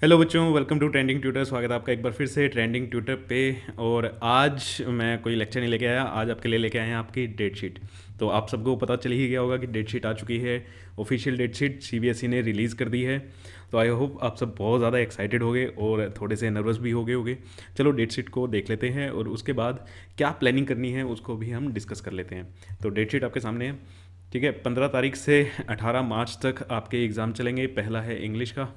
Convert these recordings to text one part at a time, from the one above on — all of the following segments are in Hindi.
हेलो बच्चों, वेलकम टू ट्रेंडिंग ट्यूटर। स्वागत है आपका एक बार फिर से ट्रेंडिंग ट्यूटर पे। और आज मैं कोई लेक्चर नहीं लेके आया, आज आपके लिए लेके आए हैं आपकी डेट शीट। तो आप सबको पता चल ही गया होगा कि डेट शीट आ चुकी है। ऑफिशियल डेट शीट सीबीएसई ने रिलीज़ कर दी है। तो आई होप आप सब बहुत ज़्यादा एक्साइटेड होगे और थोड़े से नर्वस भी होगे। चलो डेट शीट को देख लेते हैं और उसके बाद क्या प्लानिंग करनी है उसको भी हम डिस्कस कर लेते हैं। तो डेट शीट आपके सामने है। ठीक है, 15 तारीख से 18 मार्च तक आपके एग्ज़ाम चलेंगे। पहला है इंग्लिश का।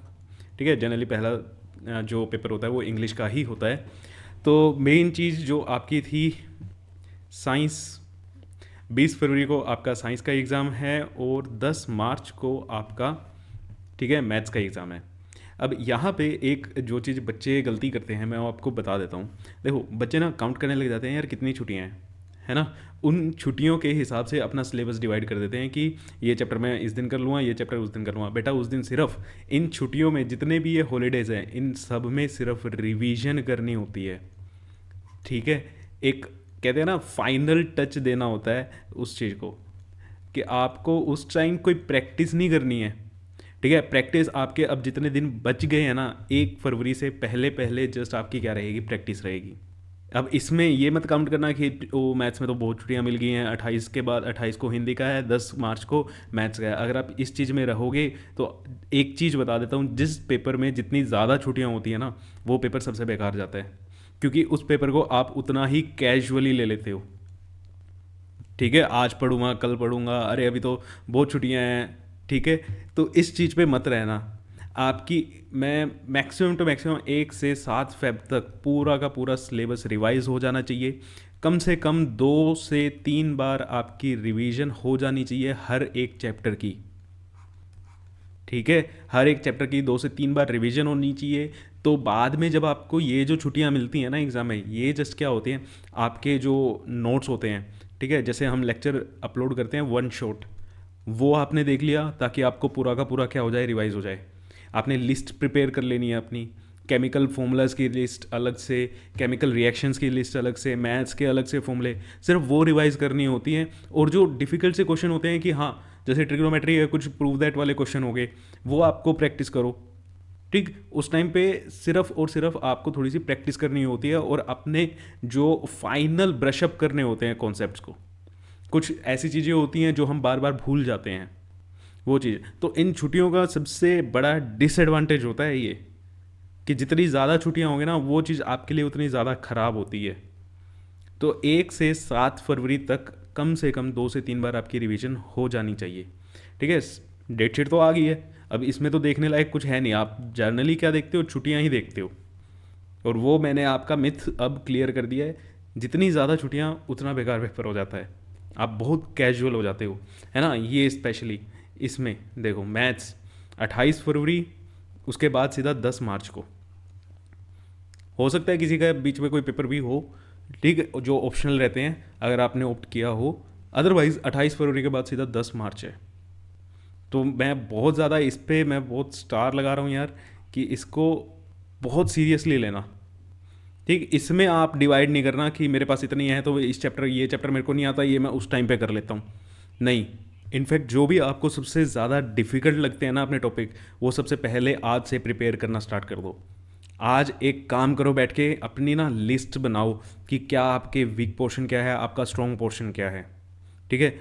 ठीक है, जनरली पहला जो पेपर होता है वो इंग्लिश का ही होता है। तो मेन चीज़ जो आपकी थी साइंस, 20 फरवरी को आपका साइंस का एग्ज़ाम है और 10 मार्च को आपका, ठीक है, मैथ्स का एग्ज़ाम है। अब यहाँ पे एक जो चीज़ बच्चे गलती करते हैं मैं वो आपको बता देता हूँ। देखो, बच्चे ना काउंट करने लग जाते हैं, यार कितनी छुट्टियाँ हैं, है ना। उन छुट्टियों के हिसाब से अपना सिलेबस डिवाइड कर देते हैं कि ये चैप्टर मैं इस दिन कर लूँगा, ये चैप्टर उस दिन कर लूँगा। बेटा, उस दिन सिर्फ इन छुट्टियों में जितने भी ये हॉलीडेज़ हैं इन सब में सिर्फ रिवीजन करनी होती है। ठीक है, एक कहते हैं ना फाइनल टच देना होता है उस चीज़ को, कि आपको उस टाइम कोई प्रैक्टिस नहीं करनी है। ठीक है, प्रैक्टिस आपके अब जितने दिन बच गए हैं ना 1 फरवरी से पहले पहले जस्ट आपकी क्या रहेगी, प्रैक्टिस रहेगी। अब इसमें ये मत काउंट करना कि ओ मैथ्स में तो बहुत छुट्टियां मिल गई हैं, 28 के बाद 28 को हिंदी का है, 10 मार्च को मैथ्स का है। अगर आप इस चीज़ में रहोगे तो एक चीज़ बता देता हूँ, जिस पेपर में जितनी ज़्यादा छुट्टियां होती हैं ना वो पेपर सबसे बेकार जाता है, क्योंकि उस पेपर को आप उतना ही कैजुअली ले लेते हो। ठीक है, आज पढ़ूंगा कल पढ़ूंगा, अरे अभी तो बहुत छुट्टियां हैं। ठीक है, तो इस चीज़ पे मत रहना। आपकी मैं मैक्सिमम टू मैक्सिमम 1 से 7 फेब तक पूरा का पूरा सिलेबस रिवाइज हो जाना चाहिए। कम से कम 2 से 3 बार आपकी रिवीजन हो जानी चाहिए हर एक चैप्टर की। ठीक है, हर एक चैप्टर की 2 से 3 बार रिवीजन होनी चाहिए। तो बाद में जब आपको ये जो छुट्टियां मिलती हैं ना एग्ज़ाम में, ये जस्ट क्या होती हैं, आपके जो नोट्स होते हैं। ठीक है, जैसे हम लेक्चर अपलोड करते हैं वन शॉट, वो आपने देख लिया ताकि आपको पूरा का पूरा क्या हो जाए, रिवाइज हो जाए। आपने लिस्ट प्रिपेयर कर लेनी है अपनी, केमिकल फॉर्मूलाज की लिस्ट अलग से, केमिकल रिएक्शंस की लिस्ट अलग से, मैथ्स के अलग से फॉर्मूले, सिर्फ वो रिवाइज करनी होती हैं। और जो डिफ़िकल्ट से क्वेश्चन होते हैं कि हाँ, जैसे ट्रिग्नोमेट्री है, कुछ प्रूव दैट वाले क्वेश्चन हो गए, वो आपको प्रैक्टिस करो। ठीक, उस टाइम पे सिर्फ और सिर्फ आपको थोड़ी सी प्रैक्टिस करनी होती है और अपने जो फाइनल ब्रशअप करने होते हैं कॉन्सेप्ट्स को। कुछ ऐसी चीज़ें होती हैं जो हम बार बार भूल जाते हैं, वो चीज़। तो इन छुट्टियों का सबसे बड़ा डिसएडवांटेज होता है ये, कि जितनी ज़्यादा छुट्टियां होंगी ना वो चीज़ आपके लिए उतनी ज़्यादा ख़राब होती है। तो 1 से 7 फरवरी तक कम से कम 2 से 3 बार आपकी रिवीजन हो जानी चाहिए। ठीक है, डेट शीट तो आ गई है, अब इसमें तो देखने लायक कुछ है नहीं। आप जर्नली क्या देखते हो, छुट्टियां ही देखते हो। और वो मैंने आपका मिथ अब क्लियर कर दिया है, जितनी ज़्यादा छुट्टियां उतना बेकार पेपर हो जाता है, आप बहुत कैजुअल हो जाते हो, है ना। ये स्पेशली इसमें देखो, मैथ्स 28 फरवरी, उसके बाद सीधा 10 मार्च को। हो सकता है किसी का बीच में कोई पेपर भी हो, ठीक है, जो ऑप्शनल रहते हैं अगर आपने ऑप्ट किया हो। अदरवाइज़ 28 फरवरी के बाद सीधा 10 मार्च है। तो मैं बहुत ज़्यादा इस पे मैं बहुत स्टार लगा रहा हूँ यार, कि इसको बहुत सीरियसली लेना। ठीक, इसमें आप डिवाइड नहीं करना कि मेरे पास इतनी है तो इस चैप्टर, ये चैप्टर मेरे को नहीं आता, ये मैं उस टाइम पे कर लेता हूँ। नहीं, इनफैक्ट जो भी आपको सबसे ज़्यादा डिफ़िकल्ट लगते हैं ना अपने टॉपिक, वो सबसे पहले आज से प्रिपेयर करना स्टार्ट कर दो। आज एक काम करो, बैठ के अपनी ना लिस्ट बनाओ कि क्या आपके वीक पोर्शन क्या है, आपका स्ट्रॉन्ग पोर्शन क्या है। ठीक है,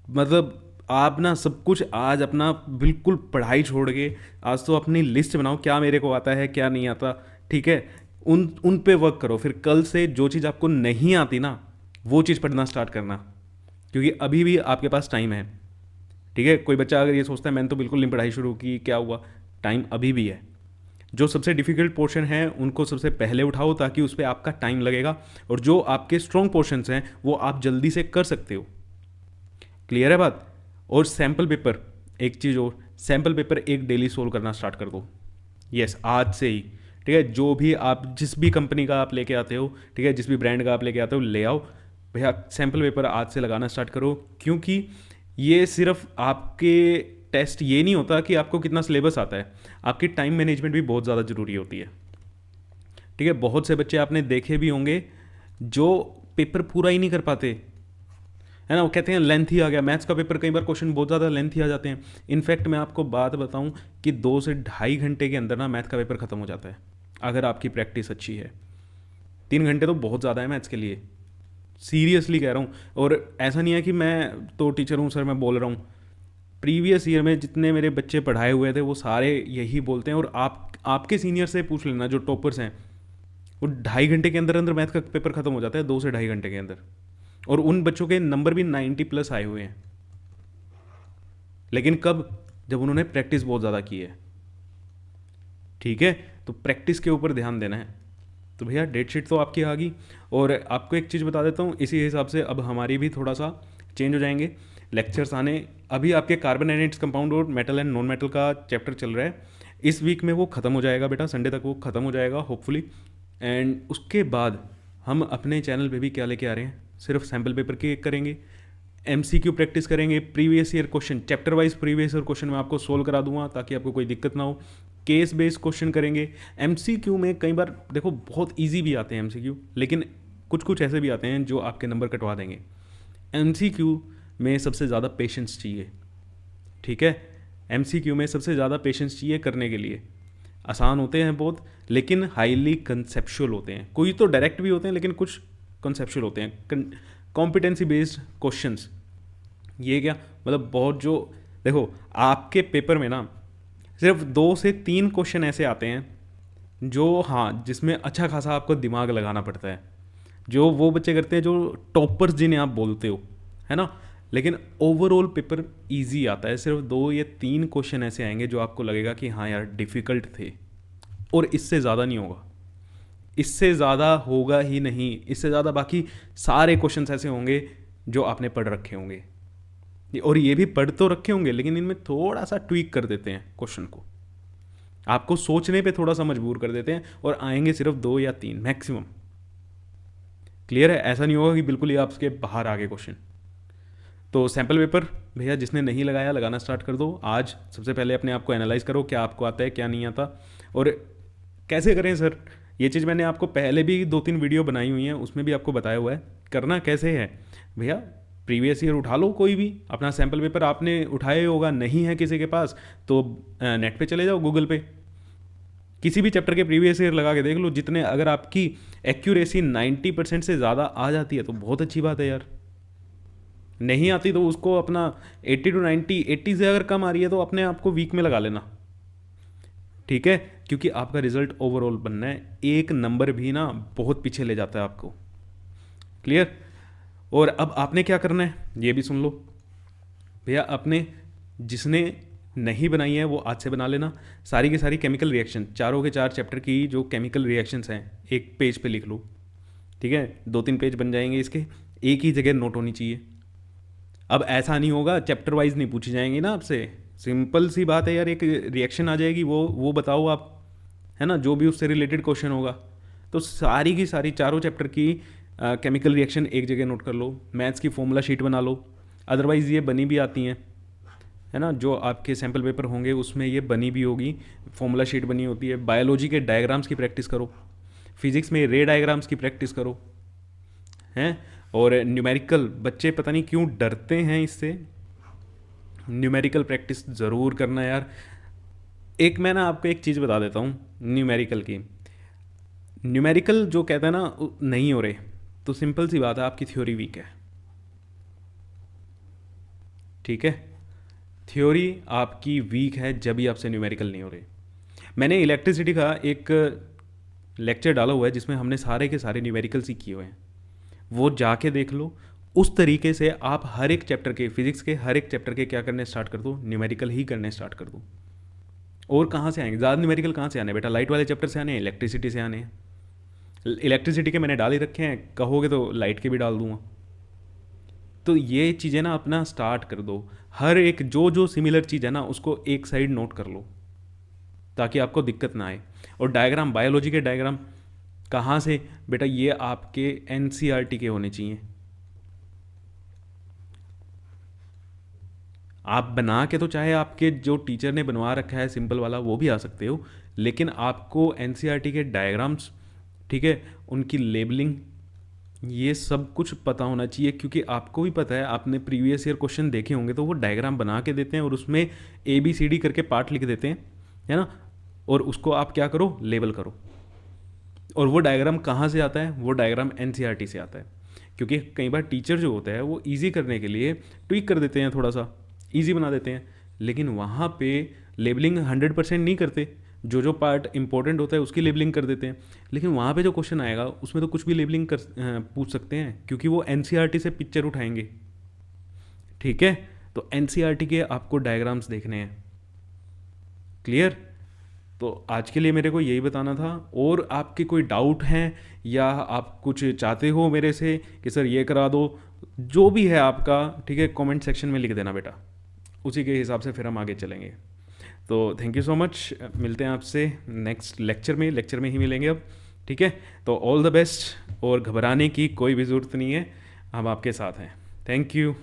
मतलब आप ना सब कुछ आज अपना बिल्कुल पढ़ाई छोड़ के आज तो अपनी लिस्ट बनाओ, क्या मेरे को आता है क्या नहीं आता। ठीक है, उन उन पे वर्क करो। फिर कल से जो चीज़ आपको नहीं आती ना वो चीज़ पढ़ना स्टार्ट करना, क्योंकि अभी भी आपके पास टाइम है। ठीक है, कोई बच्चा अगर ये सोचता है मैंने तो बिल्कुल नहीं पढ़ाई शुरू की, क्या हुआ, टाइम अभी भी है। जो सबसे डिफिकल्ट पोर्शन है उनको सबसे पहले उठाओ ताकि उस पर आपका टाइम लगेगा, और जो आपके स्ट्रॉन्ग पोर्शंस हैं वो आप जल्दी से कर सकते हो। क्लियर है बात। और सैम्पल पेपर, एक चीज़ और, सैम्पल पेपर एक डेली सोल्व करना स्टार्ट कर दो। यस, आज से ही। ठीक है, जो भी आप जिस भी कंपनी का आप लेके आते हो, ठीक है, जिस भी ब्रांड का आप लेके आते हो ले आओ भैया, सैम्पल पेपर आज से लगाना स्टार्ट करो। क्योंकि ये सिर्फ आपके टेस्ट ये नहीं होता कि आपको कितना सिलेबस आता है, आपकी टाइम मैनेजमेंट भी बहुत ज़्यादा ज़रूरी होती है। ठीक है, बहुत से बच्चे आपने देखे भी होंगे जो पेपर पूरा ही नहीं कर पाते। है ना, वो कहते हैं लेंथी आ गया मैथ्स का पेपर, कई बार क्वेश्चन बहुत ज़्यादा लेंथी आ जाते हैं। इनफैक्ट मैं आपको बात बताऊं कि 2 से ढाई घंटे के अंदर ना मैथ का पेपर ख़त्म हो जाता है अगर आपकी प्रैक्टिस अच्छी है। 3 घंटे तो बहुत ज़्यादा है मैथ्स के लिए, सीरियसली कह रहा हूँ। और ऐसा नहीं है कि मैं तो टीचर हूँ सर मैं बोल रहा हूँ, प्रीवियस ईयर में जितने मेरे बच्चे पढ़ाए हुए थे वो सारे यही बोलते हैं। और आपके सीनियर से पूछ लेना जो टॉपर्स हैं, वो 2.5 घंटे के अंदर अंदर मैथ का पेपर खत्म हो जाता है, 2 से ढाई घंटे के अंदर। और उन बच्चों के नंबर भी 90+ आए हुए हैं। लेकिन कब? जब उन्होंने प्रैक्टिस बहुत ज़्यादा की है। ठीक है, तो प्रैक्टिस के ऊपर ध्यान देना है। तो भैया डेट शीट तो आपकी आ गई। और आपको एक चीज़ बता देता हूँ, इसी हिसाब से अब हमारी भी थोड़ा सा चेंज हो जाएंगे लेक्चर्स आने। अभी आपके कार्बन एनाइड्स कंपाउंड और मेटल एंड नॉन मेटल का चैप्टर चल रहा है, इस वीक में वो ख़त्म हो जाएगा बेटा, संडे तक वो ख़त्म हो जाएगा होपफुली। एंड उसके बाद हम अपने चैनल पे भी क्या लेके आ रहे हैं, सिर्फ सैम्पल पेपर के करेंगे, MCQ प्रैक्टिस करेंगे, previous year question chapter wise previous year question मैं आपको सोल्व करा दूंगा ताकि आपको कोई दिक्कत ना हो। केस बेस्ड क्वेश्चन करेंगे। MCQ में कई बार देखो बहुत इजी भी आते हैं MCQ, लेकिन कुछ कुछ ऐसे भी आते हैं जो आपके नंबर कटवा देंगे। MCQ में सबसे ज़्यादा पेशेंस चाहिए। ठीक है, MCQ में सबसे ज़्यादा पेशेंस चाहिए करने के लिए। आसान होते हैं बहुत, लेकिन हाईली कंसेप्चुअल होते हैं। कोई तो डायरेक्ट भी होते हैं लेकिन कुछ कंसेप्चुअल होते हैं। कॉम्पिटेंसी बेस्ड क्वेश्चंस, ये क्या मतलब, बहुत जो देखो आपके पेपर में ना सिर्फ 2 से 3 क्वेश्चन ऐसे आते हैं जो हाँ जिसमें अच्छा खासा आपको दिमाग लगाना पड़ता है, जो वो बच्चे करते हैं जो टॉपर्स जिन्हें आप बोलते हो, है ना। लेकिन ओवरऑल पेपर इजी आता है। सिर्फ 2 या 3 क्वेश्चन ऐसे आएंगे जो आपको लगेगा कि हाँ यार डिफ़िकल्ट थे, और इससे ज़्यादा नहीं होगा, इससे ज़्यादा होगा ही नहीं। इससे ज़्यादा बाकी सारे क्वेश्चंस ऐसे होंगे जो आपने पढ़ रखे होंगे, और ये भी पढ़ तो रखे होंगे लेकिन इनमें थोड़ा सा ट्वीक कर देते हैं क्वेश्चन को, आपको सोचने पे थोड़ा सा मजबूर कर देते हैं, और आएंगे सिर्फ 2 या 3 मैक्सिमम। क्लियर है? ऐसा नहीं होगा कि बिल्कुल ही आपके बाहर आ गए क्वेश्चन। तो सैम्पल पेपर भैया जिसने नहीं लगाया लगाना स्टार्ट कर दो। आज सबसे पहले अपने आप को एनालाइज करो, क्या आपको आता है क्या नहीं आता, और कैसे करें सर। ये चीज़ मैंने आपको पहले भी 2-3 वीडियो बनाई हुई हैं, उसमें भी आपको बताया हुआ है करना कैसे है। भैया प्रीवियस ईयर उठा लो, कोई भी अपना सैम्पल पेपर आपने उठाए होगा, नहीं है किसी के पास तो नेट पे चले जाओ, गूगल पे किसी भी चैप्टर के प्रीवियस ईयर लगा के देख लो। जितने अगर आपकी एक्यूरेसी 90% से ज़्यादा आ जाती है तो बहुत अच्छी बात है यार। नहीं आती तो उसको अपना 80 to 90, 80 से अगर कम आ रही है तो अपने आप को वीक में लगा लेना। ठीक है, क्योंकि आपका रिजल्ट ओवरऑल बनना है, एक नंबर भी ना बहुत पीछे ले जाता है आपको। क्लियर? और अब आपने क्या करना है ये भी सुन लो भैया। अपने जिसने नहीं बनाई है वो आज से बना लेना। सारी की सारी केमिकल रिएक्शन, चारों के चार चैप्टर की जो केमिकल रिएक्शंस हैं एक पेज पे लिख लो। ठीक है, 2-3 पेज बन जाएंगे इसके, एक ही जगह नोट होनी चाहिए। अब ऐसा नहीं होगा, चैप्टर वाइज नहीं पूछी जाएंगी ना आपसे, सिंपल सी बात है यार, एक रिएक्शन आ जाएगी, वो बताओ आप, है ना, जो भी उससे रिलेटेड क्वेश्चन होगा। तो सारी की सारी चारों चैप्टर की केमिकल रिएक्शन एक जगह नोट कर लो। मैथ्स की फॉर्मूला शीट बना लो, अदरवाइज़ ये बनी भी आती हैं, है ना, जो आपके सैम्पल पेपर होंगे उसमें ये बनी भी होगी, फॉर्मूला शीट बनी होती है। बायोलॉजी के डायग्राम्स की प्रैक्टिस करो, फिजिक्स में रे डायग्राम्स की प्रैक्टिस करो, हैं। और न्यूमेरिकल, बच्चे पता नहीं क्यों डरते हैं इससे, न्यूमेरिकल प्रैक्टिस ज़रूर करना यार। एक मैं ना आपको एक चीज़ बता देता हूँ न्यूमेरिकल की। न्यूमेरिकल जो कहता है ना नहीं हो रहे, तो सिंपल सी बात है आपकी थ्योरी वीक है। ठीक है, थ्योरी आपकी वीक है जब भी आपसे न्यूमेरिकल नहीं हो रहे। मैंने इलेक्ट्रिसिटी का एक लेक्चर डाला हुआ है जिसमें हमने सारे के सारे न्यूमेरिकल्स ही किए हुए हैं, वो जाके देख लो। उस तरीके से आप हर एक चैप्टर के, फिजिक्स के हर एक चैप्टर के क्या करने स्टार्ट कर दो, न्यूमेरिकल ही करने स्टार्ट कर दो। और कहाँ से आएंगे ज़्यादा न्यूमेरिकल, कहाँ से आने बेटा, लाइट वाले चैप्टर से आने हैं, इलेक्ट्रिसिटी से आने हैं। इलेक्ट्रिसिटी के मैंने डाल ही रखे हैं, कहोगे तो लाइट के भी डाल दूंगा। तो ये चीज़ें ना अपना स्टार्ट कर दो, हर एक जो जो सिमिलर चीज़ है ना उसको एक साइड नोट कर लो ताकि आपको दिक्कत ना आए। और डायग्राम, बायोलॉजी के डायग्राम कहाँ से बेटा, ये आपके NCERT के होने चाहिए। आप बना के तो चाहे आपके जो टीचर ने बनवा रखा है सिंपल वाला वो भी आ सकते हो, लेकिन आपको NCERT के डायग्राम्स, ठीक है, उनकी लेबलिंग ये सब कुछ पता होना चाहिए, क्योंकि आपको भी पता है, आपने प्रीवियस ईयर क्वेश्चन देखे होंगे, तो वो डायग्राम बना के देते हैं और उसमें ए बी सी डी करके पार्ट लिख देते हैं, है ना। और उसको आप क्या करो, लेबल करो। और वो डायग्राम कहाँ से आता है, वो डायग्राम एनसीईआरटी से आता है। क्योंकि कई बार टीचर जो होता है वो इजी करने के लिए ट्विक कर देते हैं, थोड़ा सा इजी बना देते हैं, लेकिन वहाँ पे लेबलिंग 100% नहीं करते। जो पार्ट इंपॉर्टेंट होता है उसकी लेबलिंग कर देते हैं, लेकिन वहाँ पे जो क्वेश्चन आएगा उसमें तो कुछ भी लेबलिंग कर पूछ सकते हैं, क्योंकि वो एनसीईआरटी से पिक्चर उठाएंगे। ठीक है, तो एनसीईआरटी के आपको डायग्राम्स देखने हैं। क्लियर। तो आज के लिए मेरे को यही बताना था। और आपके कोई डाउट हैं या आप कुछ चाहते हो मेरे से कि सर ये करा दो, जो भी है आपका, ठीक है, कमेंट सेक्शन में लिख देना बेटा, उसी के हिसाब से फिर हम आगे चलेंगे। तो थैंक यू सो मच, मिलते हैं आपसे नेक्स्ट लेक्चर में ही मिलेंगे अब। ठीक है, तो ऑल द बेस्ट, और घबराने की कोई भी ज़रूरत नहीं है, हम आपके साथ हैं। Thank you.